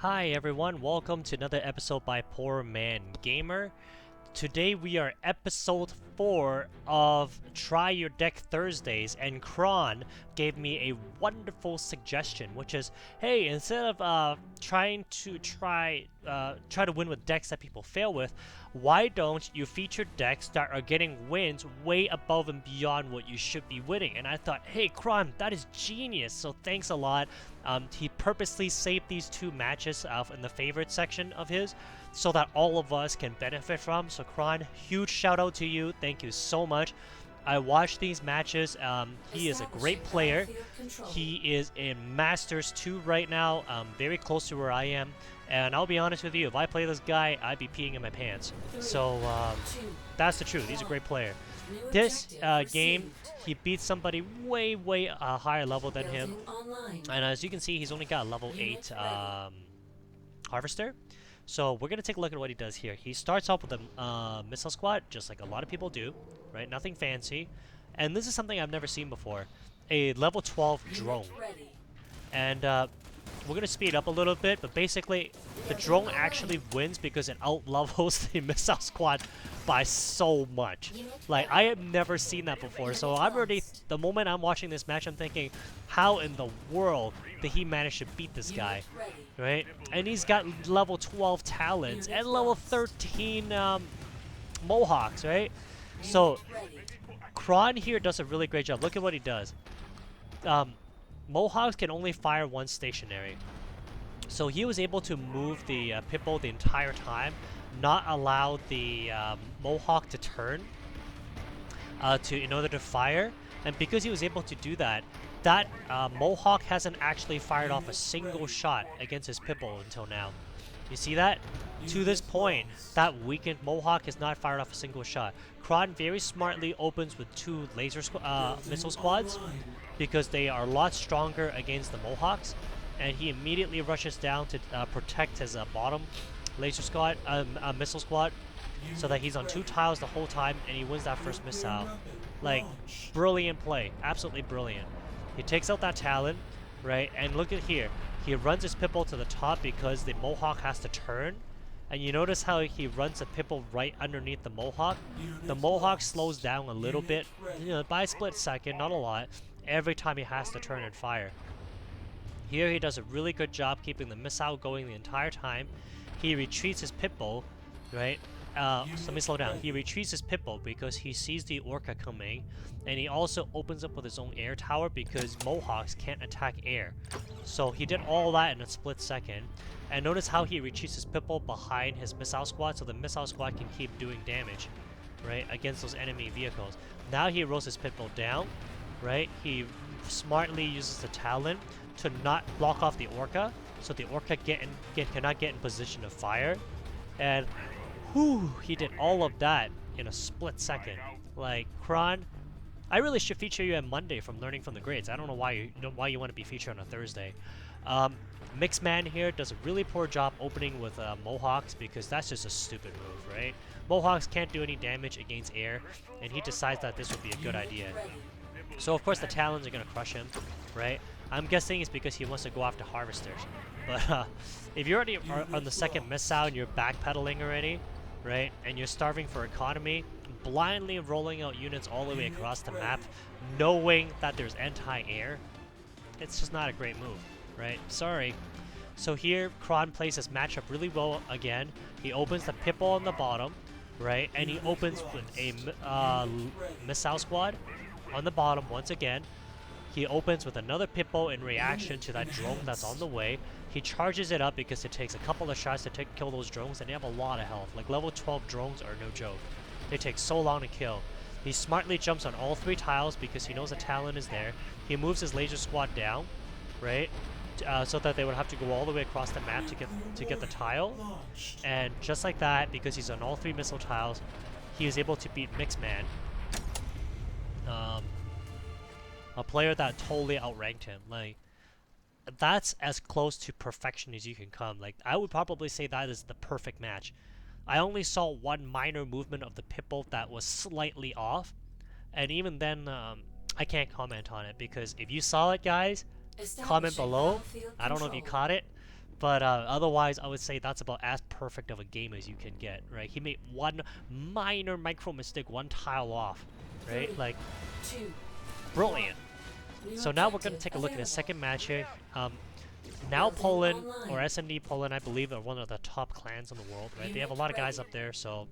Hi everyone, welcome to another episode by Poor Man Gamer. Today we are episode 4 of Try Your Deck Thursdays, and Kron gave me a wonderful suggestion, which is, hey, instead of trying to try to win with decks that people fail with, why don't you feature decks that are getting wins way above and beyond what you should be winning? And I thought, hey Kron, that is genius, so thanks a lot. He purposely saved these two matches in the favorite section of his, so that all of us can benefit from. So Kron, huge shout out to you. Thank you so much. I watched these matches. He is a great player. He is in Masters 2 right now, very close to where I am. And I'll be honest with you, if I play this guy, I'd be peeing in my pants. So that's the truth. He's a great player. This game, he beats somebody way higher level than him. And as you can see, he's only got a level 8 Harvester. So we're going to take a look at what he does here. He starts off with a missile squad, just like a lot of people do, right? Nothing fancy. And this is something I've never seen before. A level 12 drone. And we're going to speed up a little bit, but basically the drone actually wins because it out-levels the missile squad by so much. Like, I have never seen that before, so I'm already, the moment I'm watching this match, I'm thinking, how in the world did he manage to beat this guy, right? And he's got level 12 talents and level 13 Mohawks, right? So, Kron here does a really great job. Look at what he does. Mohawks can only fire once stationary. So he was able to move the Pippo the entire time, not allow the Mohawk to turn in order to fire. And because he was able to do that, that Mohawk hasn't actually fired off a single shot against his Pippo until now. You see that? To this point, that weakened Mohawk has not fired off a single shot. Kron very smartly opens with 2 missile squads, because they are a lot stronger against the Mohawks, and he immediately rushes down to protect his bottom missile squad, so that he's on 2 tiles the whole time, and he wins that first missile. Like, brilliant play, absolutely brilliant. He takes out that Talon, right, and look at here. He runs his Pippo to the top because the Mohawk has to turn, and you notice how he runs the Pippo right underneath the Mohawk. The Mohawk slows down a little bit, by a split second, not a lot, every time he has to turn and fire. Here he does a really good job keeping the missile going the entire time. He retreats his Pippo, right? So let me slow down. He retreats his Pippo because he sees the Orca coming, and he also opens up with his own air tower because Mohawks can't attack air. So he did all that in a split second. And notice how he retreats his Pippo behind his missile squad, so the missile squad can keep doing damage, right, against those enemy vehicles. Now he rolls his Pippo down, right? He smartly uses the Talon to not block off the Orca, so the Orca cannot get in position to fire. And whew, he did all of that in a split second. Like, Kron, I really should feature you on Monday from Learning from the Greats. I don't know why you want to be featured on a Thursday. Mixman here does a really poor job opening with Mohawks because that's just a stupid move, right? Mohawks can't do any damage against air, and he decides that this would be a good idea. So of course the Talons are going to crush him, right? I'm guessing it's because he wants to go after Harvesters. But if you're already on the second missile and you're backpedaling already, right, and you're starving for economy, blindly rolling out units all the way across the map, knowing that there's anti-air, it's just not a great move, right? Sorry. So here, Kron plays his matchup really well again. He opens the Pippo on the bottom, right, and he opens with a missile squad on the bottom once again. He opens with another Pippo in reaction to that drone that's on the way. He charges it up because it takes a couple of shots to kill those drones, and they have a lot of health. Like, level 12 drones are no joke. They take so long to kill. He smartly jumps on all 3 tiles because he knows a Talon is there. He moves his laser squad down, right, so that they would have to go all the way across the map to get the tile. And just like that, because he's on all 3 missile tiles, he is able to beat Mixman. A player that totally outranked him. Like, that's as close to perfection as you can come. Like, I would probably say that is the perfect match. I only saw one minor movement of the Pippo that was slightly off, and even then, I can't comment on it because if you saw it, guys, comment below. I don't know if you caught it, But otherwise, I would say that's about as perfect of a game as you can get, right? He made one minor micro mistake, one tile off, right? Like, brilliant. So now we're going to take a look at his second match here. Now Poland, or SMD Poland, I believe, are one of the top clans in the world, right? They have a lot of guys up there, so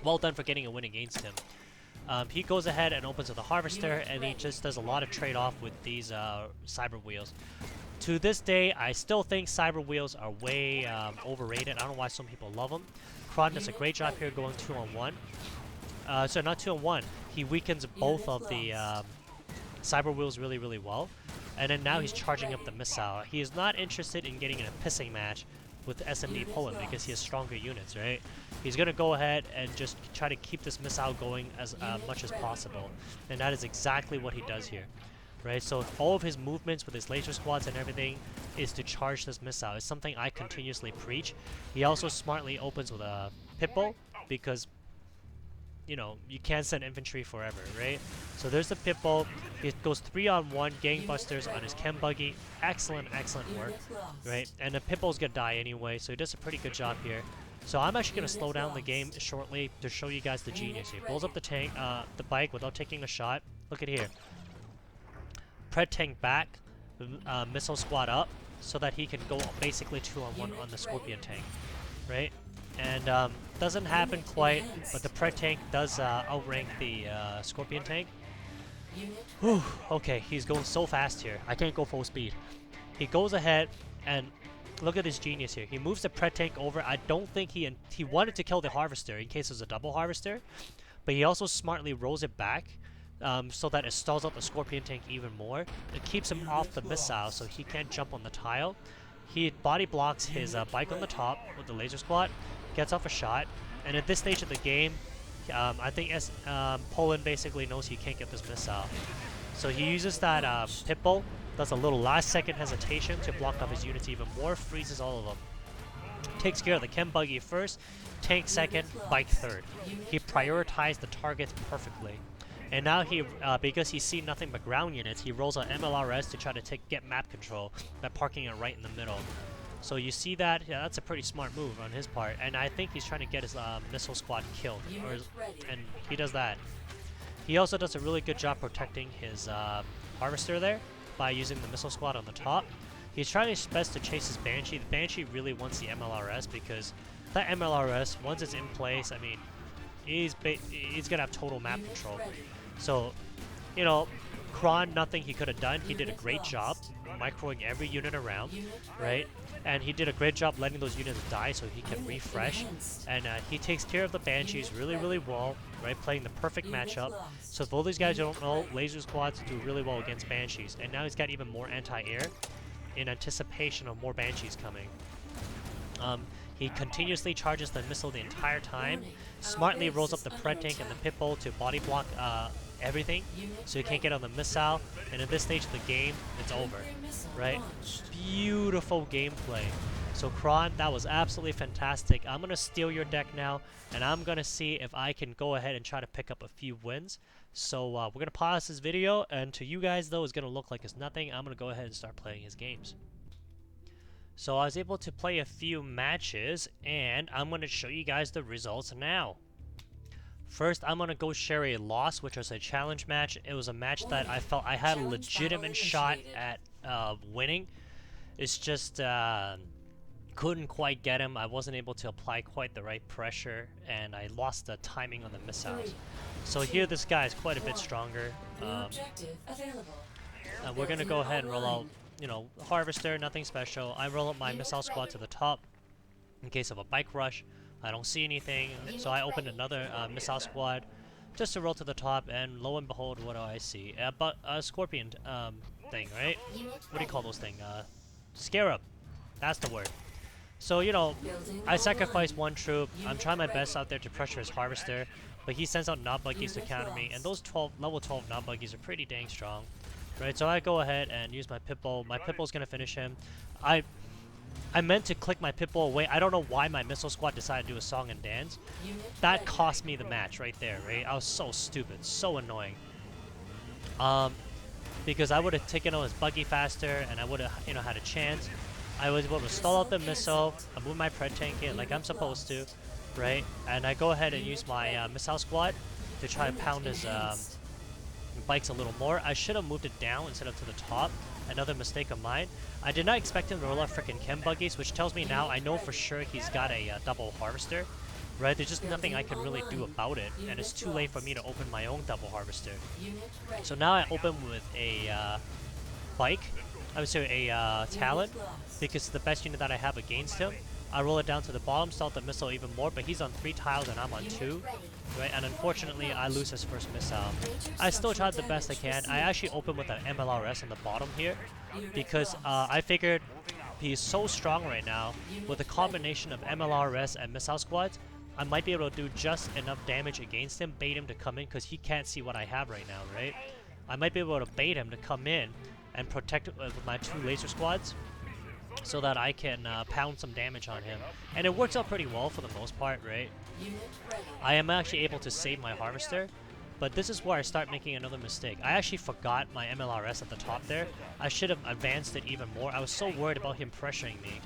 well done for getting a win against him. He goes ahead and opens with a Harvester, and he just does a lot of trade-off with these Cyber Wheels. To this day, I still think Cyber Wheels are way overrated. I don't know why some people love them. Kron does a great job here going 2-on-1. So not 2-on-1. He weakens both of the Cyber Wheels really, really well. And then now he's charging up the missile. He is not interested in getting in a pissing match with SMD Poland because he has stronger units, right? He's going to go ahead and just try to keep this missile going as much as possible. And that is exactly what he does here, right? So all of his movements with his laser squads and everything is to charge this missile. It's something I continuously preach. He also smartly opens with a Pitbull because, you know, you can't send infantry forever, right? So there's the Pitbull. He goes 3-on-1 gangbusters on his chem buggy. Excellent, excellent work, right? And the Pitbull's gonna die anyway, so he does a pretty good job here. So I'm actually gonna slow down the game shortly to show you guys the genius here. Blows up the tank, the bike without taking a shot. Look at here. Pred tank back, missile squad up, so that he can go basically 2-on-1 on the Scorpion tank, right? And doesn't happen quite, but the Pred tank does outrank the Scorpion tank. Whew, okay, he's going so fast here. I can't go full speed. He goes ahead and look at this genius here. He moves the Pred tank over. I don't think he wanted to kill the Harvester in case it was a double Harvester, but he also smartly rolls it back so that it stalls out the Scorpion tank even more. It keeps him off the missile so he can't jump on the tile. He body blocks his bike on the top with the laser squad, gets off a shot, and at this stage of the game, I think Poland basically knows he can't get this missile. So he uses that Pitbull, does a little last second hesitation to block off his units even more, freezes all of them. Takes care of the chem buggy first, tank second, bike third. He prioritized the targets perfectly. And now he, because he's seen nothing but ground units, he rolls on MLRS to try to get map control by parking it right in the middle. So you see that, yeah, that's a pretty smart move on his part, and I think he's trying to get his missile squad killed, and he does that. He also does a really good job protecting his Harvester there by using the missile squad on the top. He's trying his best to chase his Banshee. The Banshee really wants the MLRS because that MLRS, once it's in place, I mean, he's gonna have total map control. So, you know, Kron, nothing he could have done. He did a great job microing every unit around, right? And he did a great job letting those units die so he can refresh. And he takes care of the Banshees really, really well, right? Playing the perfect matchup. So for all these guys who don't know, laser squads do really well against Banshees. And now he's got even more anti-air in anticipation of more Banshees coming. He continuously charges the missile the entire time, smartly rolls up the Pred tank and the Pitbull to body block everything, so he can't get on the missile, and at this stage of the game, it's over, right? Beautiful gameplay. So Kron, that was absolutely fantastic. I'm going to steal your deck now, and I'm going to see if I can go ahead and try to pick up a few wins. So we're going to pause this video, and to you guys, though, it's going to look like it's nothing. I'm going to go ahead and start playing his games. So I was able to play a few matches, and I'm going to show you guys the results now. First, I'm going to go share a loss, which was a challenge match. It was a match that I felt I had a legitimate shot at winning. It's just couldn't quite get him. I wasn't able to apply quite the right pressure, and I lost the timing on the missiles. So here this guy is quite a bit stronger. We're going to go ahead and roll out, you know, Harvester, nothing special. I roll up my missile squad to the top in case of a bike rush. I don't see anything, so I opened another missile squad just to roll to the top, and lo and behold, what do I see? But a Scorpion thing, right? What do you call those things? Scarab. That's the word. So, you know, I sacrificed one troop. I'm trying my best out there to pressure his Harvester, but he sends out knob buggies to counter me, and those level 12 knob buggies are pretty dang strong. Right, so I go ahead and use my Pitbull. My Pitbull's gonna finish him. I meant to click my Pitbull away. I don't know why my missile squad decided to do a song and dance. That cost me the match right there, right? I was so stupid, so annoying. Because I would have taken out his buggy faster, and I would have, you know, had a chance. I was able to stall out the missile, I move my pred tank in like I'm supposed to, right? And I go ahead and use my missile squad to try to pound his bikes a little more. I should have moved it down instead of to the top. Another mistake of mine. I did not expect him to roll out freaking chem buggies, which tells me now I know for sure he's got a double harvester, right? There's just nothing I can really do about it, and it's too late for me to open my own double harvester. So now I open with a bike. I would say a Talon, because it's the best unit that I have against him. I roll it down to the bottom, stall the missile even more, but he's on 3 tiles and I'm on 2, right? And unfortunately, I lose his first missile. I still tried the best I can. I actually opened with an MLRS on the bottom here, because I figured he's so strong right now, with a combination of MLRS and missile squads, I might be able to do just enough damage against him, bait him to come in, because he can't see what I have right now, right? I might be able to bait him to come in and protect with my 2 laser squads, so that I can pound some damage on him. And it works out pretty well for the most part, right? I am actually able to save my harvester, but this is where I start making another mistake. I actually forgot my MLRS at the top there. I should have advanced it even more. I was so worried about him pressuring me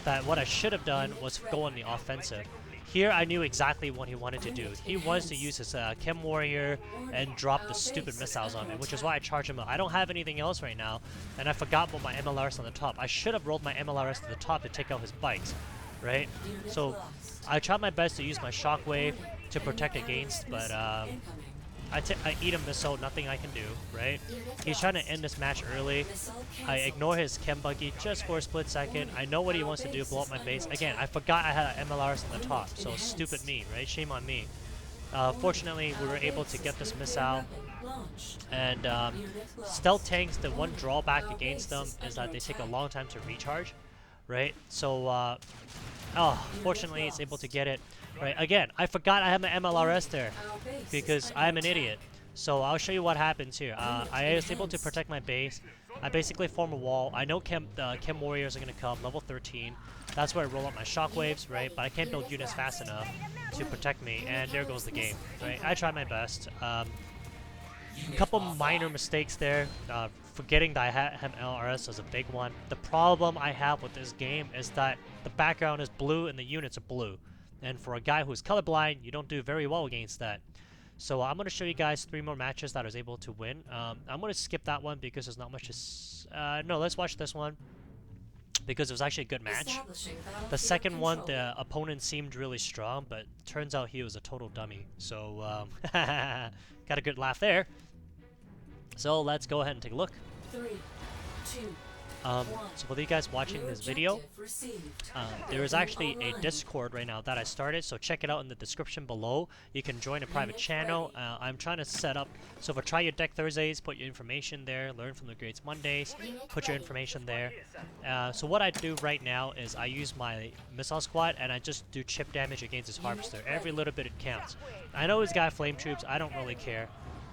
that what I should have done was go on the offensive. Here I knew exactly what he wanted to do. He wants to use his Chem Warrior and drop the stupid missiles on me, which is why I charge him up. I don't have anything else right now, and I forgot about my MLRS on the top. I should have rolled my MLRS to the top to take out his bikes, right? So I tried my best to use my Shockwave to protect against, but I eat a missile, nothing I can do, right? He's trying to end this match early. I ignore his chem buggy just for a split second. I know what he wants to do, blow up my base. Again, I forgot I had an MLRS on the top, so stupid me, right? Shame on me. Fortunately, we were able to get this missile. And stealth tanks, the one drawback against them is that they take a long time to recharge, right? So, fortunately, it's able to get it. Right, again, I forgot I have my MLRS there because I'm an idiot. So I'll show you what happens here. I was able to protect my base. I basically form a wall. I know Chem Warriors are going to come, level 13. That's where I roll up my Shockwaves, right? But I can't build units fast enough to protect me, and there goes the game, right? I tried my best. A couple minor mistakes there. Forgetting that I had MLRS was a big one. The problem I have with this game is that the background is blue and the units are blue. And for a guy who's colorblind, you don't do very well against that. So I'm going to show you guys 3 more matches that I was able to win. I'm going to skip that one because there's not much to... no, let's watch this one, because it was actually a good match. The second one, the opponent seemed really strong, but turns out he was a total dummy. So, got a good laugh there. So let's go ahead and take a look. 3, 2, so for you guys watching this video, there is actually a Discord right now that I started, so check it out in the description below. You can join a private channel. I'm trying to set up, so for Try Your Deck Thursdays, put your information there, Learn from the Greats Mondays, put your information there. So what I do right now is I use my missile squad and I just do chip damage against his harvester. Every little bit it counts. I know he's got flame troops, I don't really care.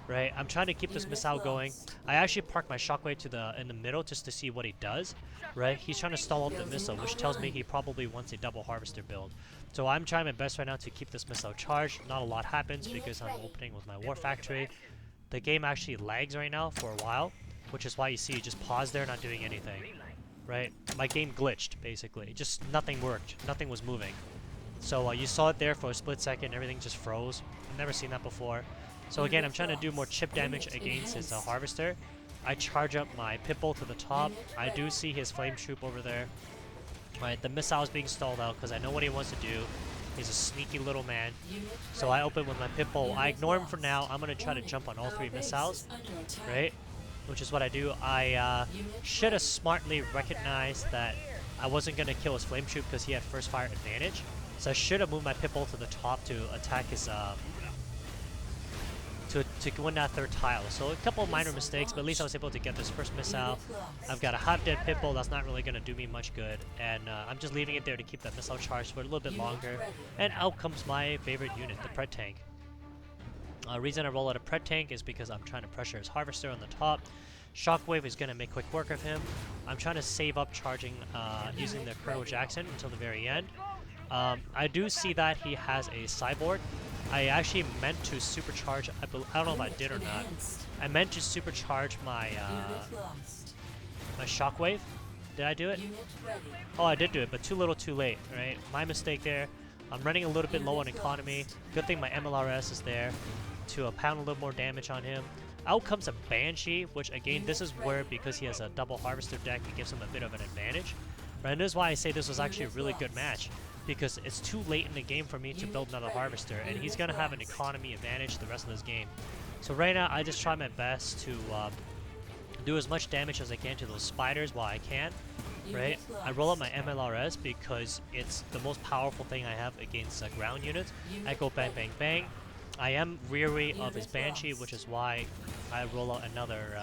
Right, I'm trying to keep this missile going. I actually park my shockwave in the middle just to see what he does. Right, he's trying to stall out the missile, which tells me he probably wants a double harvester build. So I'm trying my best right now to keep this missile charged. Not a lot happens because I'm opening with my war factory. The game actually lags right now for a while, which is why you see it just pause there, not doing anything. Right, my game glitched basically. Just nothing worked. Nothing was moving. So you saw it there for a split second. Everything just froze. I've never seen that before. So again, I'm trying to do more chip damage against his harvester. I charge up my Pitbull to the top. I do see his flame troop over there. Right, the missile is being stalled out because I know what he wants to do. He's a sneaky little man. So I open with my Pitbull. I ignore him for now. I'm going to try to jump on all 3 missiles. Right, which is what I do. I should have smartly recognized that I wasn't going to kill his flame troop because he had first fire advantage. So I should have moved my Pitbull to the top to attack his... to win that 3rd tile. So a couple of minor mistakes, but at least I was able to get this first missile. I've got a half-dead Pitbull that's not really going to do me much good, and I'm just leaving it there to keep that missile charged for a little bit longer. And out comes my favorite unit, the Pred Tank. Reason I roll out a Pred Tank is because I'm trying to pressure his harvester on the top. Shockwave is going to make quick work of him. I'm trying to save up charging using the Colonel Jackson until the very end. I do see that he has a cyborg. I actually meant to supercharge, I don't know if I did or not. I meant to supercharge my my shockwave Did I do it? Unit ready. Oh, I did do it, but too little too late, right? My mistake there. I'm running a little bit low on economy. Good thing my MLRS is there to pound a little more damage on him. Out comes a Banshee, which again, this is where, because he has a double harvester deck, it gives him a bit of an advantage. Right? And this is why I say this was actually a really good match, because it's too late in the game for me to build another harvester, and he's going to have an economy advantage the rest of this game. So right now, I just try my best to do as much damage as I can to those spiders while I can. Right? I roll up my MLRS because it's the most powerful thing I have against ground units. I go bang, bang, bang. I am weary of his Banshee, which is why I roll out another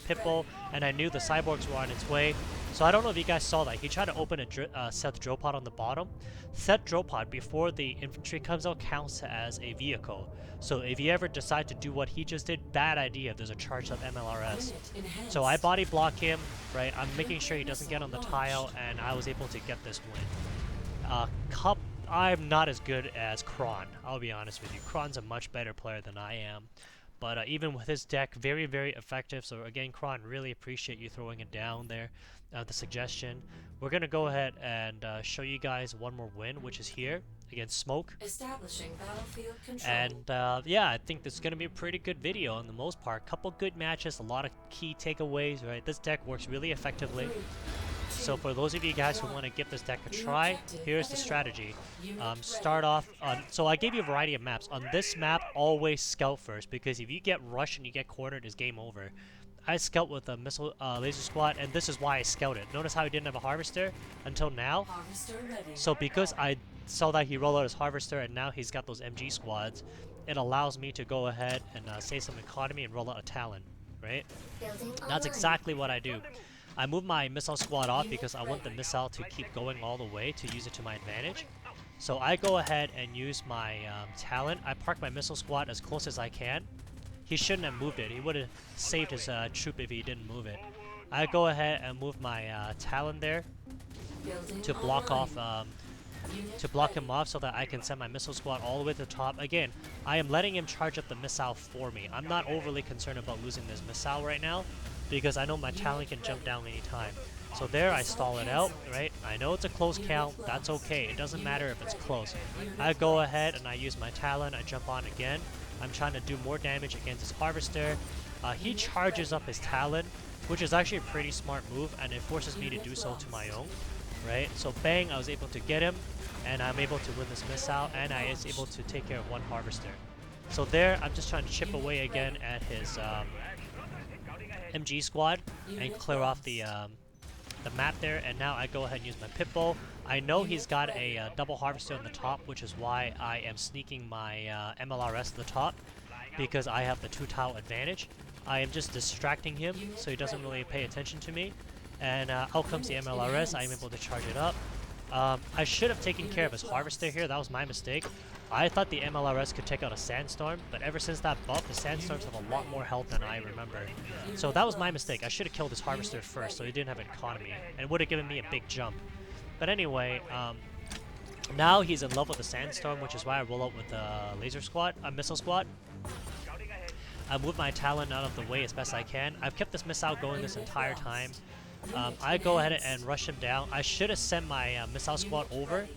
Pitbull, and I knew the Cyborgs were on its way. So I don't know if you guys saw that. He tried to open a Seth drill pod on the bottom. Seth drill pod, before the infantry comes out, counts as a vehicle. So if you ever decide to do what he just did, bad idea if there's a charged up MLRS. So I body block him, right? I'm making sure he doesn't get on the tile, and I was able to get this win. I'm not as good as Kron, I'll be honest with you. Kron's a much better player than I am. But even with his deck, very, very effective. So again, Kron, really appreciate you throwing it down there, the suggestion. We're going to go ahead and show you guys one more win, which is here against Smoke. Establishing battlefield control. And yeah, I think this is going to be a pretty good video on the most part. Couple good matches, a lot of key takeaways, right? This deck works really effectively. So for those of you guys who want to give this deck a try, here's the strategy. Start off on, so I gave you a variety of maps. On this map, always scout first, because if you get rushed and you get cornered, it's game over. I scout with a missile laser squad, and this is why I scouted. Notice how he didn't have a harvester until now. Harvester ready. So because I saw that he rolled out his harvester and now he's got those MG squads, it allows me to go ahead and save some economy and roll out a Talon, right? That's exactly what I do. I move my missile squad off because I want the missile to keep going all the way to use it to my advantage. So I go ahead and use my Talon. I park my missile squad as close as I can. He shouldn't have moved it. He would have saved his troop if he didn't move it. I go ahead and move my Talon there to block off, to block him off so that I can send my missile squad all the way to the top. Again, I am letting him charge up the missile for me. I'm not overly concerned about losing this missile right now, because I know my Talon can jump down anytime. So there, I stall it out, right? I know it's a close count, that's okay. It doesn't matter if it's close. I go ahead and I use my Talon, I jump on again. I'm trying to do more damage against his Harvester. He charges up his Talon, which is actually a pretty smart move, and it forces me to do so to my own, right? So bang, I was able to get him, and I'm able to win this missile, and I was able to take care of one Harvester. So there, I'm just trying to chip away again at his MG squad and clear off the map there, and now I go ahead and use my Pitbull. I know he's got a double harvester on the top, which is why I am sneaking my MLRS to the top, because I have the 2-tile advantage. I am just distracting him so he doesn't really pay attention to me, and out comes the MLRS. I am able to charge it up. I should have taken care of his harvester here. That was my mistake. I thought the MLRS could take out a Sandstorm, but ever since that buff, the Sandstorms have a lot more health than I remember. So that was my mistake. I should have killed his harvester first so he didn't have an economy, and it would have given me a big jump. But anyway, now he's in love with the Sandstorm, which is why I roll out with the laser squad, missile squad. I move my Talon out of the way as best I can. I've kept this missile going this entire time. I go ahead and rush him down. I should have sent my missile squad over.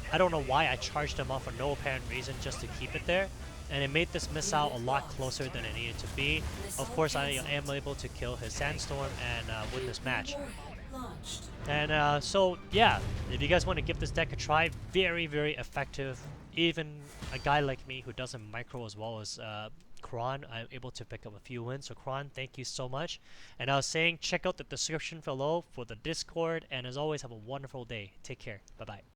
I don't know why I charged him off for no apparent reason, just to keep it there. And it made this missile a lot closer than it needed to be. Of course, I am able to kill his Sandstorm and win this match. And so, yeah, if you guys want to give this deck a try, very, very effective. Even a guy like me who doesn't micro as well as Kron, I'm able to pick up a few wins. So Kron, thank you so much. And I was saying, check out the description below for the Discord. And as always, have a wonderful day. Take care. Bye-bye.